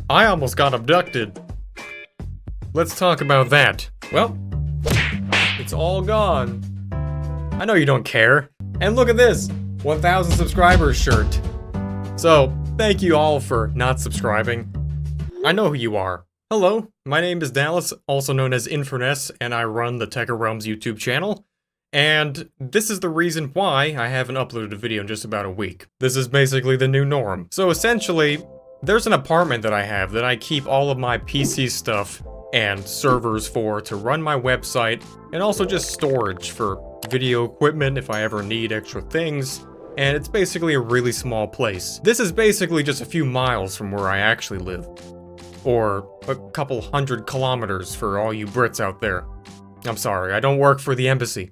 I almost got abducted. Let's talk about that. Well, it's all gone. I know you don't care. And look at this, 1,000 subscribers shirt. So, thank you all for not subscribing. I know who you are. Hello, my name is Dallas, also known as Infurness, and I run the Thetekkitrealm's YouTube channel. And this is the reason why I haven't uploaded a video in just about a week. This is basically the new norm. So essentially, there's an apartment that I have that I keep all of my PC stuff and servers for to run my website, and also just storage for video equipment if I ever need extra things. And it's basically a really small place. This is basically just a few miles from where I actually live. Or a couple 100 kilometers for all you Brits out there. I'm sorry, I don't work for the embassy.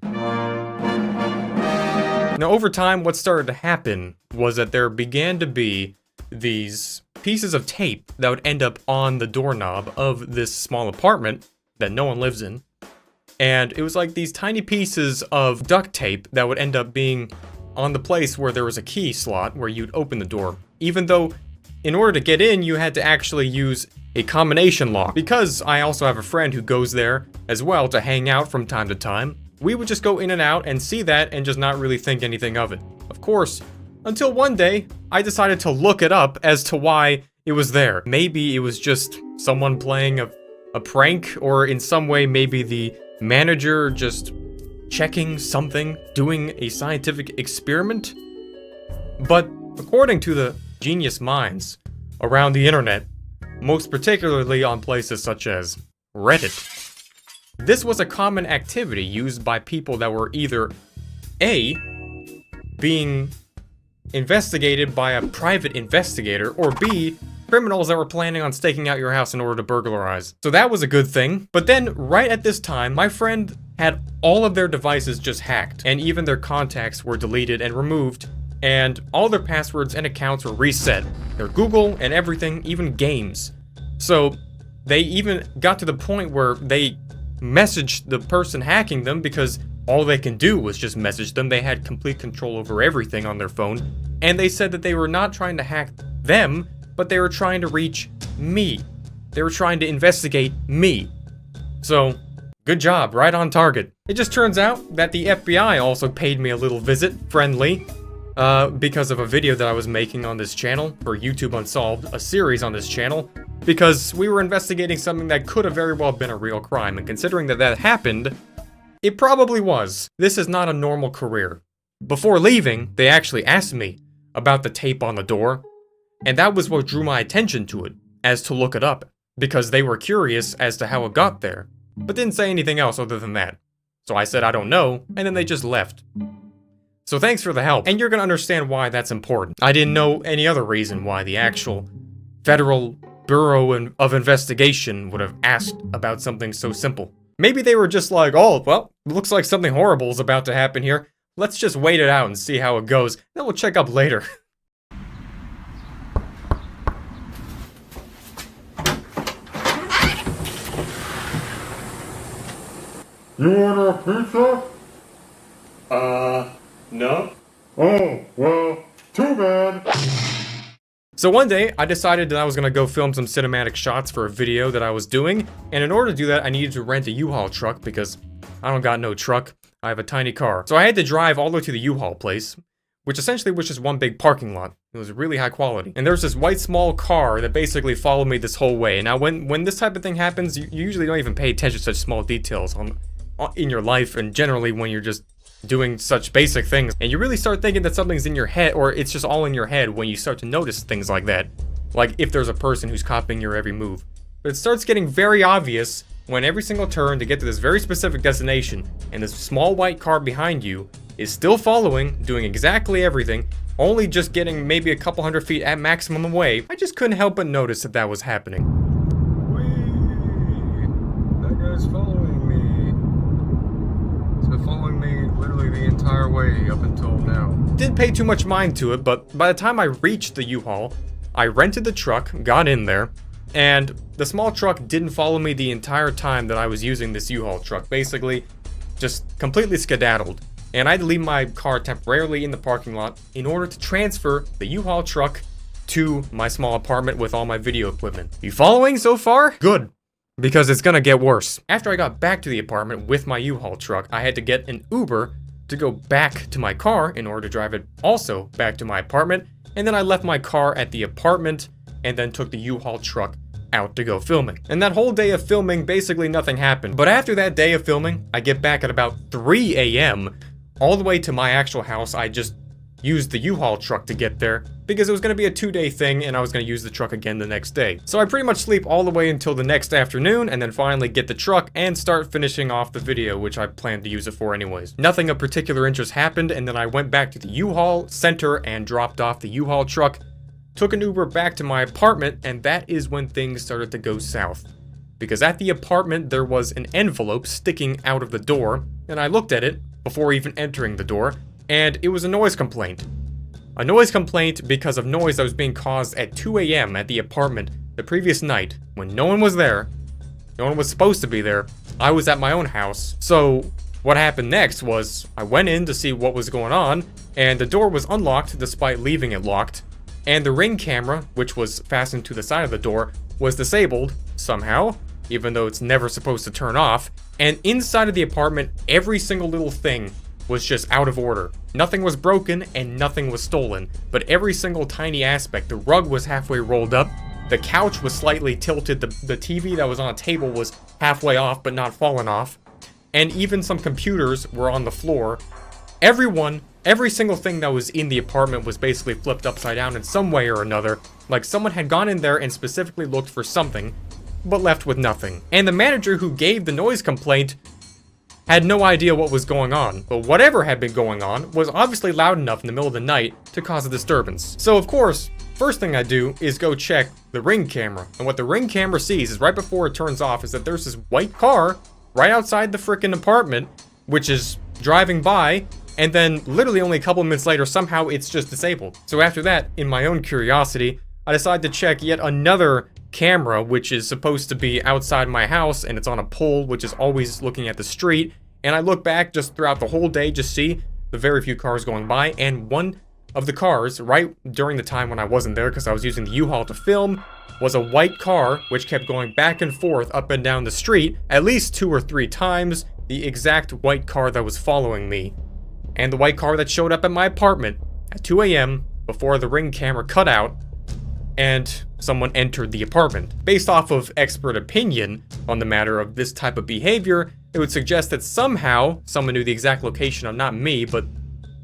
Now, over time, what started to happen was that there began to be these pieces of tape that would end up on the doorknob of this small apartment that no one lives in. And it was like these tiny pieces of duct tape that would end up being on the place where there was a key slot where you'd open the door. Even though, in order to get in, you had to actually use a combination lock. Because I also have a friend who goes there as well to hang out from time to time, we would just go in and out and see that and just not really think anything of it. Of course, until one day, I decided to look it up as to why it was there. Maybe it was just someone playing a prank, or in some way maybe the manager just checking something, doing a scientific experiment. But according to the genius minds around the internet, most particularly on places such as Reddit, this was a common activity used by people that were either A, being investigated by a private investigator, or B, criminals that were planning on staking out your house in order to burglarize. So that was a good thing. But then, right at this time, my friend had all of their devices just hacked, and even their contacts were deleted and removed, and all their passwords and accounts were reset. Their Google and everything, even games. So they even got to the point where they messaged the person hacking them, because all they can do was just message them. They had complete control over everything on their phone, and they said that they were not trying to hack them, but they were trying to reach me. They were trying to investigate me. So, good job, right on target. It just turns out that the FBI also paid me a little visit, friendly, because of a video that I was making on this channel for YouTube Unsolved, a series on this channel, because we were investigating something that could have very well been a real crime, and considering that that happened, it probably was. This is not a normal career. Before leaving, they actually asked me about the tape on the door, and that was what drew my attention to it, as to look it up, because they were curious as to how it got there, but didn't say anything else other than that. So I said I don't know, and then they just left. So thanks for the help, and you're gonna understand why that's important. I didn't know any other reason why the actual Federal Bureau of Investigation would have asked about something so simple. Maybe they were just like, oh, well, looks like something horrible is about to happen here. Let's just wait it out and see how it goes, then we'll check up later. You want a pizza? No. Oh, well, too bad. So one day, I decided that I was gonna go film some cinematic shots for a video that I was doing, and in order to do that, I needed to rent a U-Haul truck because I don't got no truck, I have a tiny car. So I had to drive all the way to the U-Haul place, which essentially was just one big parking lot. It was really high quality. And there was this white small car that basically followed me this whole way. Now when this type of thing happens, you usually don't even pay attention to such small details in your life, and generally when you're just doing such basic things, and you really start thinking that something's in your head, or it's just all in your head when you start to notice things like that. Like if there's a person who's copying your every move. But it starts getting very obvious when every single turn to get to this very specific destination, and this small white car behind you is still following, doing exactly everything, only just getting maybe a couple 100 feet at maximum away. I just couldn't help but notice that that was happening. Whee! That guy's following me. He's been following me literally the entire way up until now. Didn't pay too much mind to it, but by the time I reached the U-Haul, I rented the truck, got in there, and the small truck didn't follow me the entire time that I was using this U-Haul truck. Basically, just completely skedaddled. And I had to leave my car temporarily in the parking lot in order to transfer the U-Haul truck to my small apartment with all my video equipment. You following so far? Good. Because it's gonna get worse. After I got back to the apartment with my U-Haul truck, I had to get an Uber to go back to my car in order to drive it also back to my apartment. And then I left my car at the apartment and then took the U-Haul truck out to go filming. And that whole day of filming, basically nothing happened. But after that day of filming, I get back at about 3 a.m. all the way to my actual house. I just used the U-Haul truck to get there because it was going to be a 2-day thing and I was going to use the truck again the next day. So I pretty much sleep all the way until the next afternoon and then finally get the truck and start finishing off the video, which I planned to use it for anyways. Nothing of particular interest happened, and then I went back to the U-Haul center and dropped off the U-Haul truck, took an Uber back to my apartment, and that is when things started to go south. Because at the apartment there was an envelope sticking out of the door, and I looked at it before even entering the door, and it was a noise complaint. A noise complaint because of noise that was being caused at 2 a.m. at the apartment the previous night when no one was there. No one was supposed to be there. I was at my own house. So what happened next was I went in to see what was going on, and the door was unlocked despite leaving it locked. And the Ring camera, which was fastened to the side of the door, was disabled somehow, even though it's never supposed to turn off. And inside of the apartment, every single little thing was just out of order. Nothing was broken and nothing was stolen, but every single tiny aspect. The rug was halfway rolled up, the couch was slightly tilted, the TV that was on a table was halfway off but not fallen off, and even some computers were on the floor. Every single thing that was in the apartment was basically flipped upside down in some way or another, like someone had gone in there and specifically looked for something, but left with nothing. And the manager who gave the noise complaint had no idea what was going on, but whatever had been going on was obviously loud enough in the middle of the night to cause a disturbance. So of course, first thing I do is go check the Ring camera, and what the Ring camera sees is right before it turns off is that there's this white car right outside the frickin' apartment, which is driving by, and then literally only a couple minutes later, somehow it's just disabled. So after that, in my own curiosity, I decide to check yet another camera, which is supposed to be outside my house, and it's on a pole, which is always looking at the street. And I look back just throughout the whole day, just see the very few cars going by, and one of the cars, right during the time when I wasn't there because I was using the U-Haul to film, was a white car which kept going back and forth up and down the street at least 2 or 3 times, the exact white car that was following me. And the white car that showed up at my apartment at 2 a.m. before the Ring camera cut out and someone entered the apartment. Based off of expert opinion on the matter of this type of behavior, it would suggest that somehow someone knew the exact location of not me, but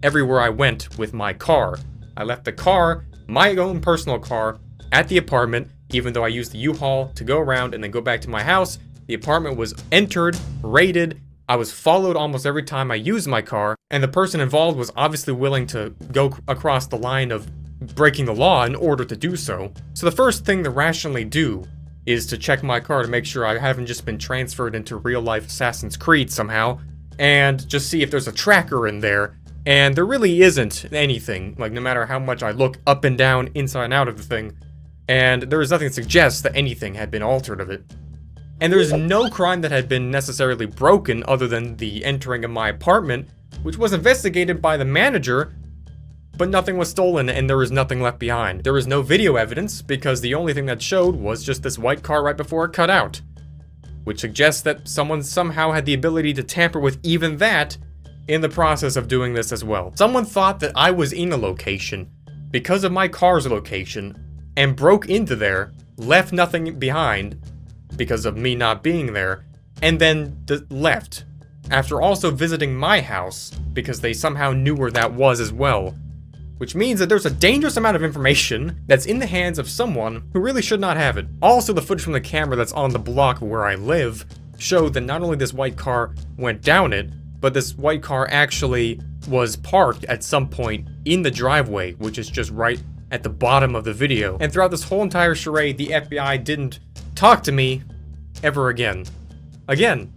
everywhere I went with my car. I left the car, my own personal car, at the apartment, even though I used the U-Haul to go around and then go back to my house. The apartment was entered, raided, I was followed almost every time I used my car, and the person involved was obviously willing to go across the line of breaking the law in order to do so. So the first thing to rationally do is to check my car to make sure I haven't just been transferred into real-life Assassin's Creed somehow, and just see if there's a tracker in there. And there really isn't anything, like no matter how much I look up and down, inside and out of the thing, and there is nothing that suggests that anything had been altered of it. And there's no crime that had been necessarily broken other than the entering of my apartment, which was investigated by the manager, but nothing was stolen and there was nothing left behind. There was no video evidence because the only thing that showed was just this white car right before it cut out, which suggests that someone somehow had the ability to tamper with even that in the process of doing this as well. Someone thought that I was in a location because of my car's location and broke into there, left nothing behind because of me not being there, and then left after also visiting my house because they somehow knew where that was as well. Which means that there's a dangerous amount of information that's in the hands of someone who really should not have it. Also, the footage from the camera that's on the block where I live showed that not only this white car went down it, but this white car actually was parked at some point in the driveway, which is just right at the bottom of the video. And throughout this whole entire charade, the FBI didn't talk to me ever again. Again,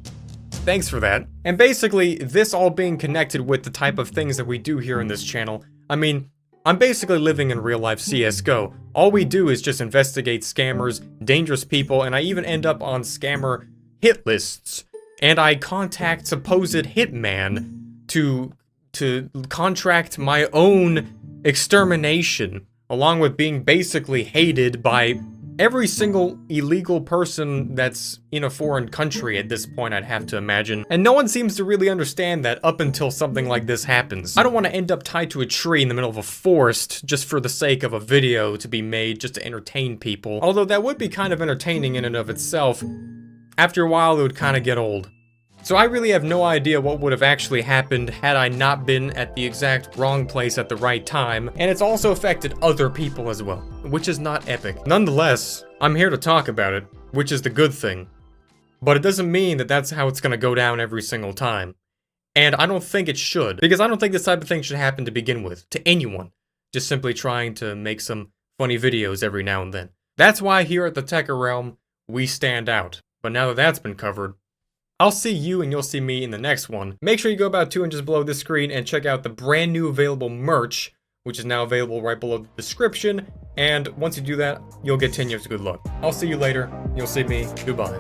thanks for that. And basically, this all being connected with the type of things that we do here in this channel, I mean, I'm basically living in real-life CSGO. All we do is just investigate scammers, dangerous people, and I even end up on scammer hit lists. And I contact supposed hitman to contract my own extermination along with being basically hated by every single illegal person that's in a foreign country at this point, I'd have to imagine. And no one seems to really understand that up until something like this happens. I don't want to end up tied to a tree in the middle of a forest just for the sake of a video to be made just to entertain people. Although that would be kind of entertaining in and of itself. After a while, it would kind of get old. So I really have no idea what would have actually happened had I not been at the exact wrong place at the right time, and it's also affected other people as well, which is not epic. Nonetheless, I'm here to talk about it, which is the good thing. But it doesn't mean that that's how it's gonna go down every single time. And I don't think it should, because I don't think this type of thing should happen to begin with, to anyone, just simply trying to make some funny videos every now and then. That's why here at the Thetekkitrealm, we stand out. But now that that's been covered, I'll see you and you'll see me in the next one. Make sure you go about 2 inches below this screen and check out the brand new available merch, which is now available right below the description. And once you do that, you'll get 10 years of good luck. I'll see you later. You'll see me. Goodbye.